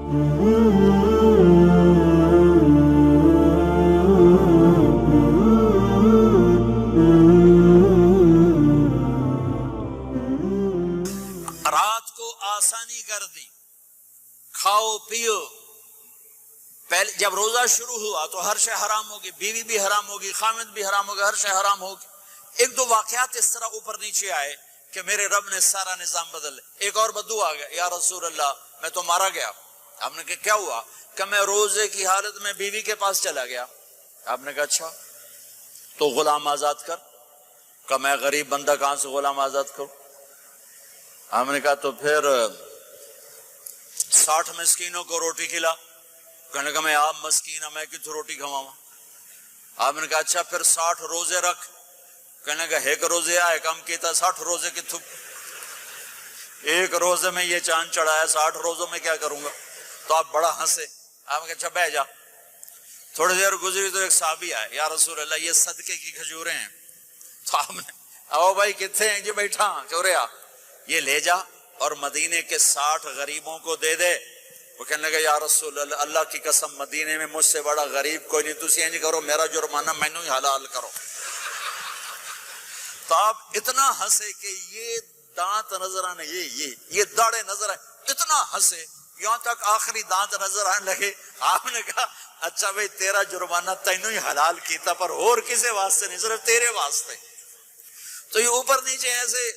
رات کو آسانی کر دی، کھاؤ پیو. پہلے جب روزہ شروع ہوا تو ہر شے حرام ہوگی، بیوی بھی حرام ہوگی، خامد بھی حرام ہوگا، ہر شے حرام ہوگی. ایک دو واقعات اس طرح اوپر نیچے آئے کہ میرے رب نے سارا نظام بدل. ایک اور بدو آ گیا، یا رسول اللہ میں تو مارا گیا. آپ نے کہا کیا ہوا؟ کہ میں روزے کی حالت میں بیوی کے پاس چلا گیا. آپ نے کہا اچھا تو غلام آزاد کر. کہ میں غریب بندہ کہاں سے غلام آزاد کروں؟ ہم نے کہا تو پھر 60 مسکینوں کو روٹی کھلا. کہنے لگا میں آپ مسکین ہوں، میں کتوں روٹی کھواؤں؟ آپ نے کہا اچھا پھر 60 روزے رکھ. کہنے لگا ایک روزے آئے کم کیتا، 60 روزے کتوں؟ ایک روزے میں یہ چاند چڑھایا، 60 روزوں میں کیا کروں گا؟ تو آپ بڑا ہنسے. آپ نے کہا اچھا بیٹھ جا. تھوڑی دیر گزری تو ایک صحابی آئے، یا رسول اللہ یہ صدقے کی کھجوریں ہیں. تو آپ نے او بھائی کتنے ہیں؟ جی بیٹھا چوریا، یہ لے جا اور مدینے کے 60 غریبوں کو دے دے. وہ کہنے لگا یا رسول اللہ اللہ کی قسم مدینے میں مجھ سے بڑا غریب کوئی نہیں، تسی انج کرو میرا جرمانہ مینوں ہی حلال کرو. تو آپ اتنا ہنسے کہ یہ دانت نظر آنے، یہ داڑے نظر آئے، اتنا ہنسے یہاں تک آخری دانت نظر آنے لگے. آپ نے کہا اچھا بھائی تیرا جرمانہ تینوں ہی حلال کیتا پر اور کسی واسطے نہیں، صرف تیرے واسطے. تو یہ اوپر نیچے ایسے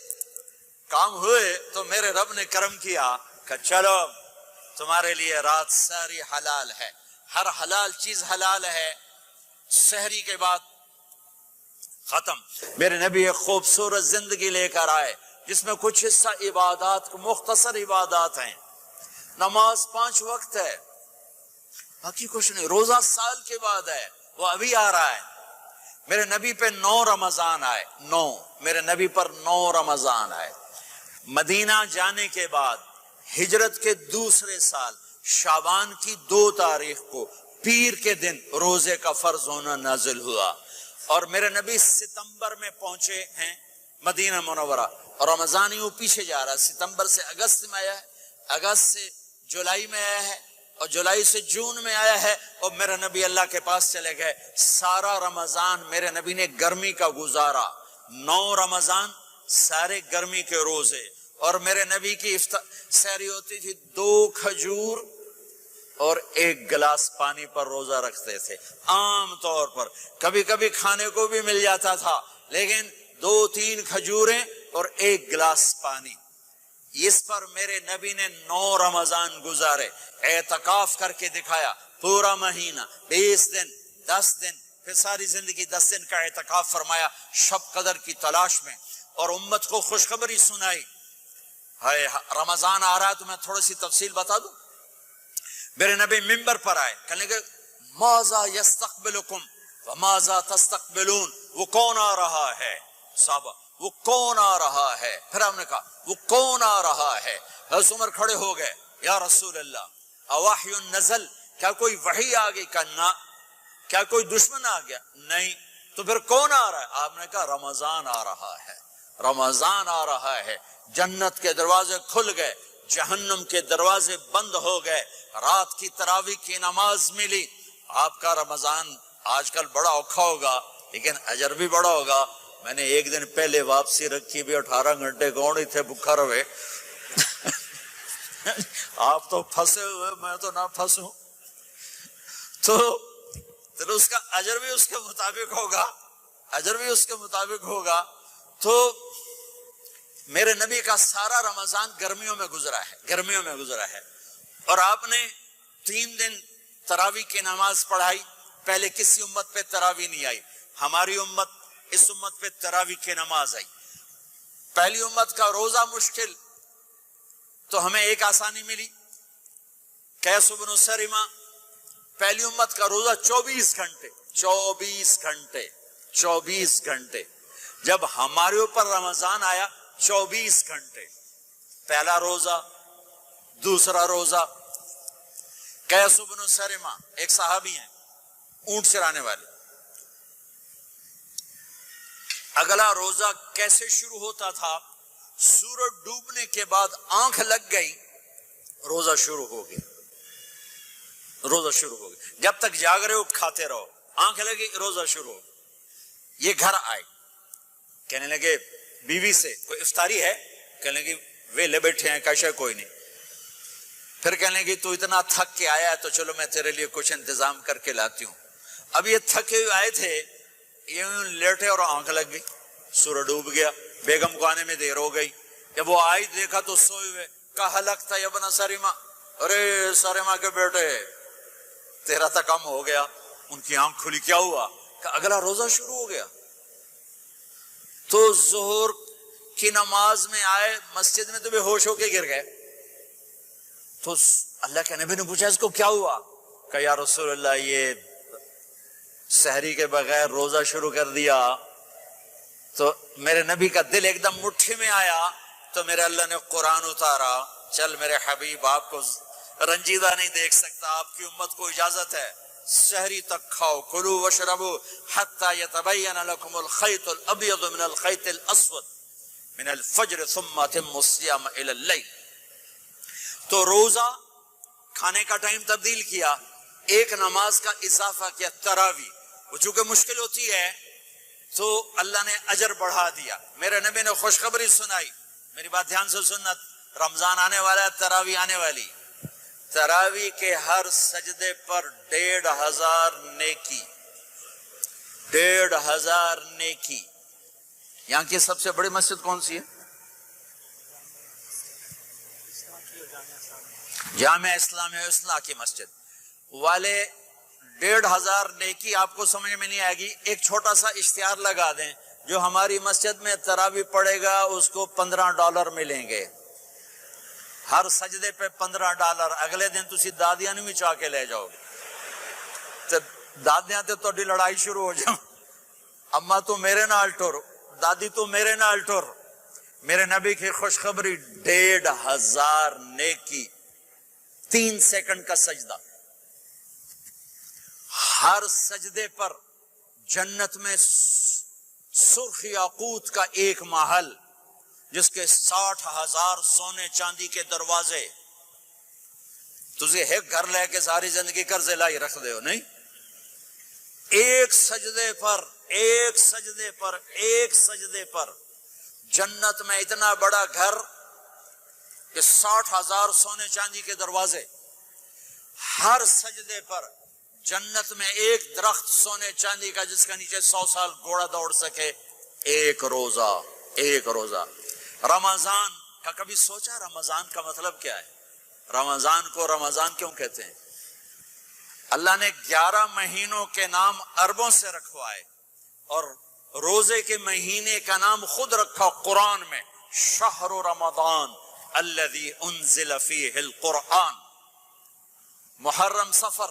کام ہوئے تو میرے رب نے کرم کیا کہ چلو تمہارے لیے رات ساری حلال ہے، ہر حلال چیز حلال ہے. سحری کے بعد ختم. میرے نبی ایک خوبصورت زندگی لے کر آئے جس میں کچھ حصہ عبادات، مختصر عبادات ہیں. نماز 5 وقت ہے، باقی کچھ نہیں. روزہ سال کے بعد ہے، وہ ابھی آ رہا ہے. میرے نبی پہ 9 رمضان آئے، 9 میرے نبی پر 9 رمضان آئے. مدینہ جانے کے بعد ہجرت کے دوسرے سال شعبان کی 2 تاریخ کو پیر کے دن روزے کا فرض ہونا نازل ہوا. اور میرے نبی ستمبر میں پہنچے ہیں مدینہ منورہ، اور رمضان یوں پیچھے جا رہا ہے. ستمبر سے اگست میں آیا ہے، اگست سے جولائی میں آیا ہے، اور جولائی سے جون میں آیا ہے، اور میرے نبی اللہ کے پاس چلے گئے. سارا رمضان میرے نبی نے گرمی کا گزارا. 9 رمضان سارے گرمی کے روزے. اور میرے نبی کی سحری ہوتی تھی 2 کھجور اور 1 گلاس پانی پر روزہ رکھتے تھے عام طور پر. کبھی کبھی کھانے کو بھی مل جاتا تھا لیکن 2-3 کھجوریں اور 1 گلاس پانی. اس پر میرے نبی نے 9 رمضان گزارے. اعتکاف کر کے دکھایا، پورا مہینہ 20 دن 10 دن، پھر ساری زندگی 10 دن کا اعتکاف فرمایا شب قدر کی تلاش میں، اور امت کو خوشخبری سنائی. رمضان آ رہا ہے تو میں تھوڑی سی تفصیل بتا دوں. میرے نبی منبر پر آئے، کہنے لگے ماذا یستقبلکم وماذا تستقبلون. وہ کون آ رہا ہے؟ صحابہ وہ کون آ رہا ہے؟ پھر ہم نے کہا وہ کون آ رہا ہے؟ حضرت عمر کھڑے ہو گئے، یا رسول اللہ اوحی نزل، کیا کوئی وحی آ گئی؟ کہا نہ. کیا کوئی دشمن آ گیا؟ نہیں. تو پھر کون آ رہا ہے؟ آپ نے کہا رمضان آ رہا ہے، رمضان آ رہا ہے. جنت کے دروازے کھل گئے، جہنم کے دروازے بند ہو گئے. رات کی تراویح کی نماز ملی. آپ کا رمضان آج کل بڑا اوکھا ہوگا لیکن اجر بھی بڑا ہوگا. میں نے ایک دن پہلے واپسی رکھی بھی 18 گھنٹے کون ہی تھے بھوکا رہے. آپ تو پھنسے ہوئے، میں تو نہ پھنسوں. تو اس کا اجر بھی اس کے مطابق ہوگا، اجر بھی اس کے مطابق ہوگا. تو میرے نبی کا سارا رمضان گرمیوں میں گزرا ہے، گرمیوں میں گزرا ہے. اور آپ نے 3 دن تراویح کی نماز پڑھائی. پہلے کسی امت پہ تراویح نہیں آئی، ہماری امت اس امت پہ تراویح کی نماز آئی. پہلی امت کا روزہ مشکل، تو ہمیں ایک آسانی ملی. قیس بن سرمہ، پہلی امت کا روزہ 24 گھنٹے 24 گھنٹے 24 گھنٹے. جب ہمارے اوپر رمضان آیا 24 گھنٹے. پہلا روزہ، دوسرا روزہ. قیس بن سرمہ ایک صحابی ہیں، اونٹ چرانے والے. اگلا روزہ کیسے شروع ہوتا تھا؟ سورج ڈوبنے کے بعد آنکھ لگ گئی، روزہ شروع ہو گیا. روزہ شروع ہو گیا، جب تک جاگ رہے ہو کھاتے رہو، آنکھ لگی روزہ شروع ہو۔ یہ گھر آئے، کہنے لگے بیوی سے کوئی افطاری ہے؟ کہنے لگے ویلے بیٹھے ہیں، کیسا کوئی نہیں۔ پھر کہنے لگے تو اتنا تھک کے آیا ہے تو چلو میں تیرے لیے کچھ انتظام کر کے لاتی ہوں۔ اب یہ تھکے ہوئے آئے تھے، یہ لیٹے اور آنکھ لگ گئی، سورج ڈوب گیا، بیگم کو آنے میں دیر ہو گئی۔ جب وہ آئی دیکھا تو سوئے ہوئے، کہا لگتا ہے ابن سریما، ارے سریما کے بیٹے تیرا تو کم ہو گیا۔ ان کی آنکھ کھلی، کیا ہوا؟ کہ اگلا روزہ شروع ہو گیا۔ تو ظہر کی نماز میں آئے مسجد میں تو بے ہوش ہو کے گر گئے۔ تو اللہ کے نبی نے پوچھا اس کو کیا ہوا؟ کہ یا رسول اللہ یہ سحری کے بغیر روزہ شروع کر دیا۔ تو میرے نبی کا دل ایک دم مٹھی میں آیا، تو میرے اللہ نے قرآن اتارا، چل میرے حبیب آپ کو رنجیدہ نہیں دیکھ سکتا، آپ کی امت کو اجازت ہے سحری تک کھاؤ، کلوا واشربوا حتی یتبین لکم الخیط الابیض من الخیط الاسود من الفجر ثم اتموا الصیام الی اللیل۔ تو روزہ کھانے کا ٹائم تبدیل کیا، ایک نماز کا اضافہ کیا، تراویح، وہ چونکہ مشکل ہوتی ہے تو اللہ نے اجر بڑھا دیا۔ میرے نبی نے خوشخبری سنائی، میری بات دھیان سے سننا، رمضان آنے والا ہے، تراویح آنے والی، تراویح کے ہر سجدے پر 1500 نیکی، 1500 نیکی۔ یہاں کی سب سے بڑی مسجد کون سی ہے؟ جامع اسلامیہ اصلاح کی مسجد والے 1500 نیکی آپ کو سمجھ میں نہیں آئے گی۔ ایک چھوٹا سا اشتہار لگا دیں، جو ہماری مسجد میں تراویح پڑے گا اس کو $15 ملیں گے، ہر سجدے پہ $15۔ اگلے دن تسی دادیاں نہیں چاہ کے لے جاؤ گے، دادیاں تے تہاڈی لڑائی شروع ہو جاؤ، اما تو میرے نال ٹر، دادی تو میرے نال ٹر۔ میرے نبی کی خوشخبری، 1500 نیکی، 3 سیکنڈ کا سجدہ، ہر سجدے پر جنت میں سرخ یاقوت کا ایک محل جس کے 60,000 سونے چاندی کے دروازے۔ تجھے ایک گھر لے کے ساری زندگی قرضے لائی رکھ دے ہو نہیں، ایک سجدے پر، ایک سجدے پر، ایک سجدے پر جنت میں اتنا بڑا گھر کہ 60,000 سونے چاندی کے دروازے، ہر سجدے پر جنت میں ایک درخت سونے چاندی کا جس کا نیچے 100 سال گھوڑا دوڑ سکے، ایک روزہ، ایک روزہ۔ رمضان کا کبھی سوچا رمضان کا مطلب کیا ہے؟ رمضان کو رمضان کیوں کہتے ہیں؟ اللہ نے 11 مہینوں کے نام عربوں سے رکھوائے اور روزے کے مہینے کا نام خود رکھا قرآن میں، شہر رمضان الذی انزل فیہ القرآن۔ محرم، صفر،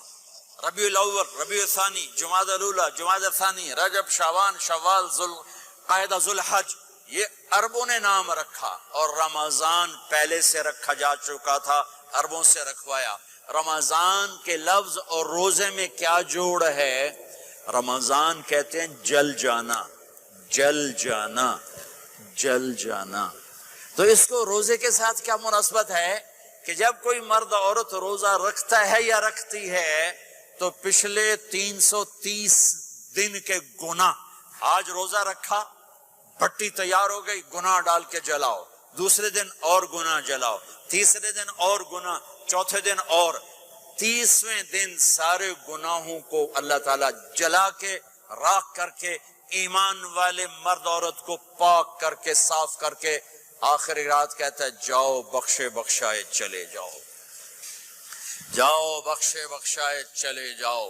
ربیع الاول، ربیع الثانی، جمادی الاولی، جمادی الثانی، رجب، شعبان، شوال، ذوالقعدہ، ذوالحج، یہ عربوں نے نام رکھا، اور رمضان پہلے سے رکھا جا چکا تھا، عربوں سے رکھوایا۔ رمضان کے لفظ اور روزے میں کیا جوڑ ہے؟ رمضان کہتے ہیں جل جانا، جل جانا، جل جانا۔ تو اس کو روزے کے ساتھ کیا مناسبت ہے کہ جب کوئی مرد عورت روزہ رکھتا ہے یا رکھتی ہے تو پچھلے 330 دن کے گناہ، آج روزہ رکھا، بھٹی تیار ہو گئی، گناہ ڈال کے جلاؤ، دوسرے دن اور گناہ جلاؤ، تیسرے دن اور گناہ، چوتھے دن اور، 30ویں دن سارے گناہوں کو اللہ تعالیٰ جلا کے، راکھ کر کے، ایمان والے مرد عورت کو پاک کر کے، صاف کر کے، آخری رات کہتا ہے جاؤ بخشے بخشائے چلے جاؤ، جاؤ بخشے بخشائے چلے جاؤ۔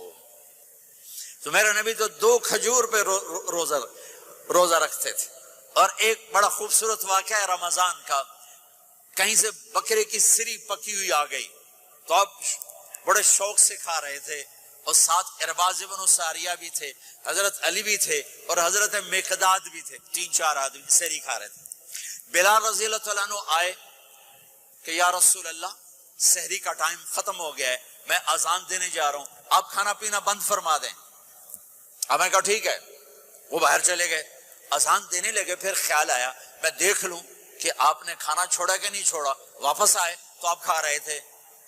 تو میرے نبی تو 2 کھجور پہ روزہ رکھتے تھے۔ اور ایک بڑا خوبصورت واقعہ ہے رمضان کا، کہیں سے بکرے کی سری پکی ہوئی آ گئی تو آپ بڑے شوق سے کھا رہے تھے، اور ساتھ ارباز بن ساریہ بھی تھے، حضرت علی بھی تھے، اور حضرت مقداد بھی تھے، 3-4 آدمی سری کھا رہے تھے۔ بلال رضی اللہ تعالیٰ عنہ آئے کہ یا رسول اللہ سحری کا ٹائم ختم ہو گیا ہے، میں اذان دینے جا رہا ہوں، آپ کھانا پینا بند فرما دیں۔ اب میں کہا ٹھیک ہے، وہ باہر چلے گئے، اذان دینے لگے، پھر خیال آیا میں دیکھ لوں کہ آپ نے کھانا چھوڑا کہ نہیں چھوڑا، واپس آئے تو آپ کھا رہے تھے،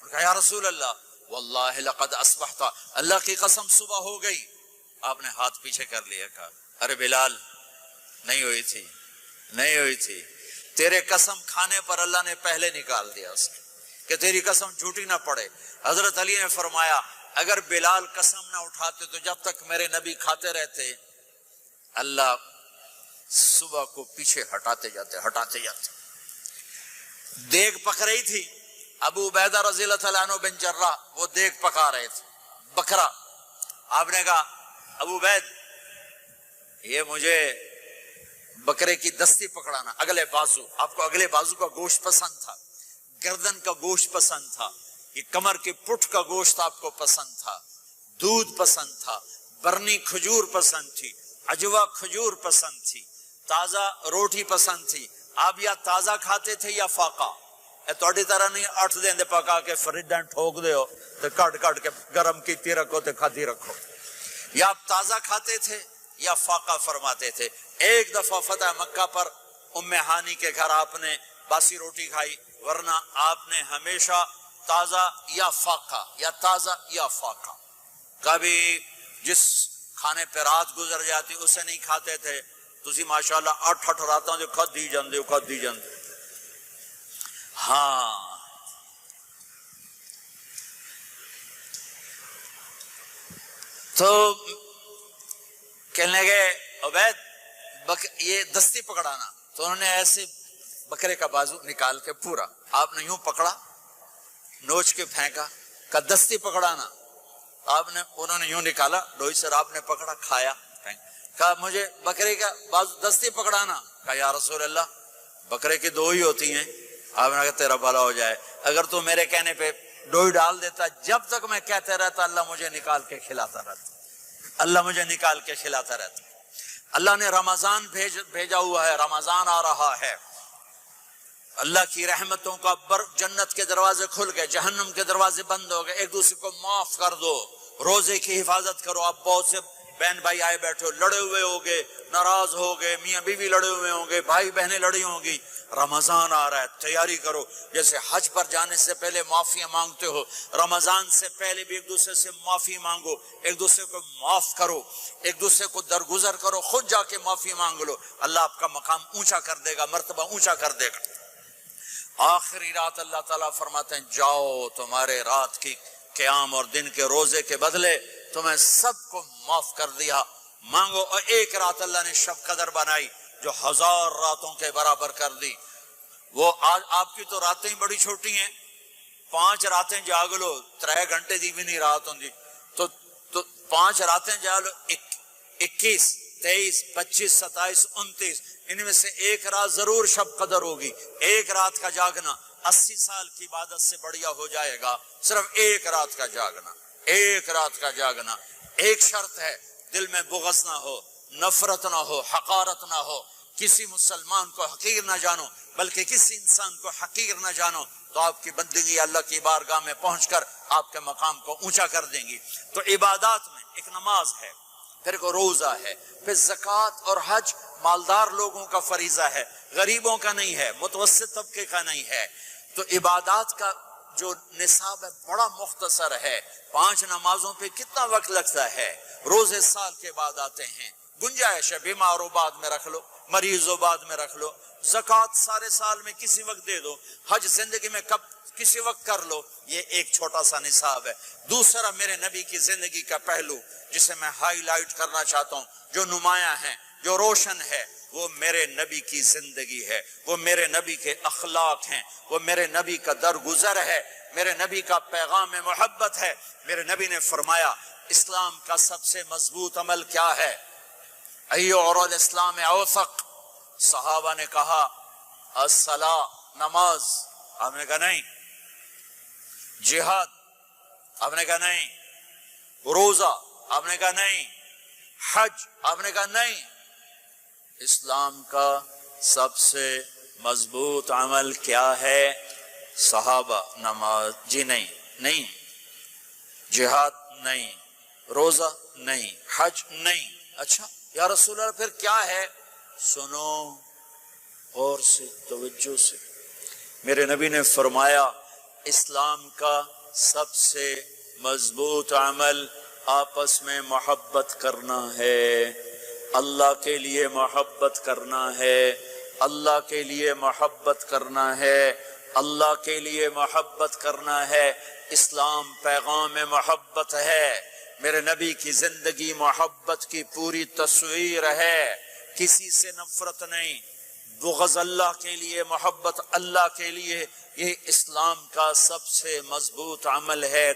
کہا یا رسول اللہ واللہ لقد اصبحت، اللہ کی قسم صبح ہو گئی. آپ نے ہاتھ پیچھے کر لیا، کہا ارے بلال نہیں ہوئی تھی، نہیں ہوئی تھی، تیرے قسم کھانے پر اللہ نے پہلے نکال دیا اس کہ تیری قسم جھوٹی نہ پڑے. حضرت علی نے فرمایا اگر بلال قسم نہ اٹھاتے تو جب تک میرے نبی کھاتے رہتے اللہ صبح کو پیچھے ہٹاتے جاتے. دیگ پک رہی تھی، ابو عبیدہ رضی اللہ تعالیٰ عنہ بن جراح وہ دیگ پکا رہے تھے، بکرا. آپ نے کہا ابو عبید یہ مجھے بکرے کی دستی پکڑانا، اگلے بازو. آپ کو اگلے بازو کا گوشت پسند تھا، گردن کا گوشت پسند تھا، یہ کمر کی پٹھ کا گوشت آپ کو پسند تھا، دودھ پسند تھا، برنی کھجور پسند تھی، عجوا کھجور پسند تھی، تازہ روٹی پسند تھی. آپ یا تازہ کھاتے تھے یا فاقہ. توڑی طرح نہیں 8 دن پکا کے فریڈاں ٹھوک دے ہو تو کٹ کے گرم کیتی رکھو تو کھاتی رکھو. یا آپ تازہ کھاتے تھے یا فاقہ فرماتے تھے. ایک دفعہ فتح مکہ پر ام ہانی کے گھر آپ نے باسی روٹی کھائی، ورنہ آپ نے ہمیشہ تازہ یا فاقہ یا تازہ یا فاقہ. کبھی جس کھانے پہ رات گزر جاتی اسے نہیں کھاتے تھے. تسی ماشاءاللہ 8 راتاں جو کھدی جاندے. ہاں تو کہنے لگے عبید یہ دستی پکڑانا. تو انہوں نے ایسے بکرے کا بازو نکال کے پورا آپ نے یوں پکڑا، نوچ کے پھینکا. کا دستی پکڑانا، انہوں نے یوں نکالا ڈوئی سر، آپ نے پکڑا کھایا. کہا مجھے بکرے کا بازو دستی پکڑانا. کہا یا رسول اللہ بکرے کی 2 ہی ہوتی ہیں. آپ نے کہا تیرا بھلا ہو جائے، اگر تو میرے کہنے پہ ڈوئی ڈال دیتا، جب تک میں کہتے رہتا اللہ مجھے نکال کے کھلاتا رہتا، اللہ مجھے نکال کے کھلاتا رہتا. اللہ نے رمضان بھیجا ہوا ہے، رمضان آ رہا ہے، اللہ کی رحمتوں کا جنت کے دروازے کھل گئے، جہنم کے دروازے بند ہو گئے. ایک دوسرے کو معاف کر دو، روزے کی حفاظت کرو. آپ بہت سے بہن بھائی آئے بیٹھے ہو، لڑے ہوئے ہوگے، ناراض ہوگے، میاں بیوی لڑے ہوئے ہوں گے، بھائی بہنیں لڑی ہوں گی. رمضان آ رہا ہے، تیاری کرو. جیسے حج پر جانے سے پہلے معافیاں مانگتے ہو، رمضان سے پہلے بھی ایک دوسرے سے معافی مانگو، ایک دوسرے کو معاف کرو، ایک دوسرے کو درگزر کرو. خود جا کے معافی مانگ لو، اللہ آپ کا مقام اونچا کر دے گا، مرتبہ اونچا کر دے گا. آخری رات اللہ تعالیٰ فرماتے ہیں جاؤ، تمہارے رات کی قیام اور دن کے روزے کے بدلے تمہیں سب کو معاف کر دیا، مانگو. اور ایک رات اللہ نے شب قدر بنائی جو 1000 راتوں کے برابر کر دی. وہ آج آپ کی تو راتیں ہی بڑی چھوٹی ہیں، 5 راتیں جاگ لو 3 گھنٹے دی بھی نہیں رات ہوں. تو 5 راتیں جاگ لو، 21 23 25 27 29، ان میں سے ایک رات ضرور شب قدر ہوگی. ایک رات کا جاگنا 80 سال کی عبادت سے بڑھیا ہو جائے گا. صرف ایک رات کا جاگنا، ایک رات کا جاگنا. ایک شرط ہے، دل میں بغض نہ ہو، نفرت نہ ہو، حقارت نہ ہو. کسی مسلمان کو حقیر نہ جانو، بلکہ کسی انسان کو حقیر نہ جانو، تو آپ کی بندگی اللہ کی بارگاہ میں پہنچ کر آپ کے مقام کو اونچا کر دیں گی. تو عبادات میں ایک نماز ہے، پھر کو روزہ ہے، پھر زکوٰۃ اور حج مالدار لوگوں کا فریضہ ہے، غریبوں کا نہیں ہے، متوسط طبقے کا نہیں ہے. تو عبادات کا جو نصاب ہے بڑا مختصر ہے. 5 نمازوں پہ کتنا وقت لگتا ہے؟ روزے سال کے بعد آتے ہیں، گنجائش ہے، بیماروں بعد میں رکھ لو، مریضوں بعد میں رکھ لو. زکوٰۃ سارے سال میں کسی وقت دے دو، حج زندگی میں کب کسی وقت کر لو. یہ ایک چھوٹا سا نصاب ہے. دوسرا میرے نبی کی زندگی کا پہلو جسے میں ہائی لائٹ کرنا چاہتا ہوں، جو نمایاں ہے، جو روشن ہے، وہ میرے نبی کی زندگی ہے، وہ میرے نبی کے اخلاق ہیں، وہ میرے نبی کا درگزر ہے، میرے نبی کا پیغام محبت ہے. میرے نبی نے فرمایا اسلام کا سب سے مضبوط عمل کیا ہے؟ ایو اور الاسلام اوثق. صحابہ نے کہا الصلاۃ، نماز. آپ نے کہا نہیں. جہاد؟ آپ نے کہا نہیں. روزہ؟ آپ نے کہا نہیں. حج؟ آپ نے کہا نہیں. اسلام کا سب سے مضبوط عمل کیا ہے؟ صحابہ نماز. جی نہیں. جہاد نہیں. روزہ نہیں. حج نہیں. اچھا یا رسول اللہ پھر کیا ہے؟ سنو غور سے، توجہ سے. میرے نبی نے فرمایا اسلام کا سب سے مضبوط عمل آپس میں محبت کرنا ہے، اللہ کے لیے محبت کرنا ہے، اللہ کے لیے محبت کرنا ہے، اللہ کے لیے محبت کرنا ہے۔ اسلام پیغام محبت ہے، میرے نبی کی زندگی محبت کی پوری تصویر ہے، کسی سے نفرت نہیں، بغض اللہ کے لیے، محبت اللہ کے لیے، یہ اسلام کا سب سے مضبوط عمل ہے۔